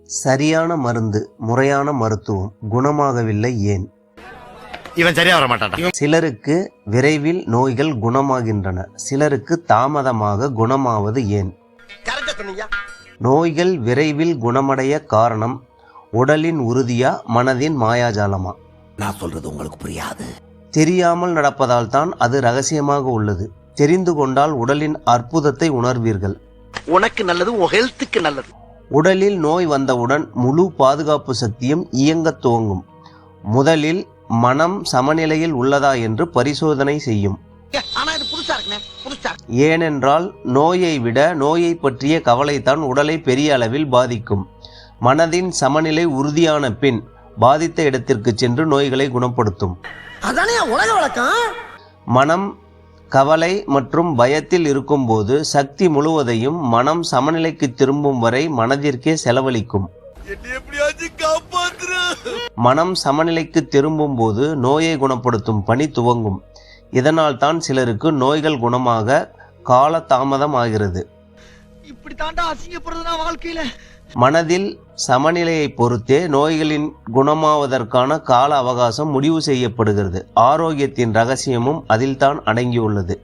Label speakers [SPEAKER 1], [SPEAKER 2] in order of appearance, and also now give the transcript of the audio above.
[SPEAKER 1] சரியான மருந்து, முறையான மருத்துவம் குணமாகவில்லை ஏன்?
[SPEAKER 2] இவன் சரியா வர மாட்டான்.
[SPEAKER 1] சிலருக்கு விரைவில் நோய்கள் குணமாகின்றன, சிலருக்கு தாமதமாக குணமாவது ஏன்? நோய்கள் விரைவில் குணமடைய காரணம் உடலின் உறுதியா, மனதின் மாயாஜாலமா?
[SPEAKER 2] நான் சொல்றது உங்களுக்கு புரியாது.
[SPEAKER 1] தெரியாமல் நடப்பதால் தான் அது ரகசியமாக உள்ளது. தெரிந்து கொண்டால் உடலின் அற்புதத்தை உணர்வீர்கள்.
[SPEAKER 2] உனக்கு நல்லது, உன் ஹெல்த்துக்கு நல்லது.
[SPEAKER 1] உடலில் நோய் வந்தவுடன் முழு பாதுகாப்பு சக்தியும் இயங்கத் துவங்கும். முதலில் மனம் சமநிலையில் உள்ளதா என்று பரிசோதனை செய்யும். ஏனென்றால் நோயை விட நோயை பற்றிய கவலைதான் உடலை பெரிய அளவில் பாதிக்கும். மனதின் சமநிலை உறுதியான பின் பாதித்த இடத்திற்கு சென்று நோய்களை குணப்படுத்தும். மனம் கவலை மற்றும் பயத்தில் இருக்கும்போது சக்தி முழுவதையும் மனம் சமநிலைக்கு திரும்பும் வரை மனதிற்கே செலவழிக்கும். மனம் சமநிலைக்கு திரும்பும் போது நோயை குணப்படுத்தும் பணி துவங்கும். இதனால் தான் சிலருக்கு நோய்கள் குணமாக கால தாமதம் ஆகிறது. மனதில் சமநிலையை பொறுத்தே நோய்களின் குணமாவதற்கான கால அவகாசம் முடிவு செய்யப்படுகிறது. ஆரோக்கியத்தின் ரகசியமும் அதில்தான் அடங்கியுள்ளது.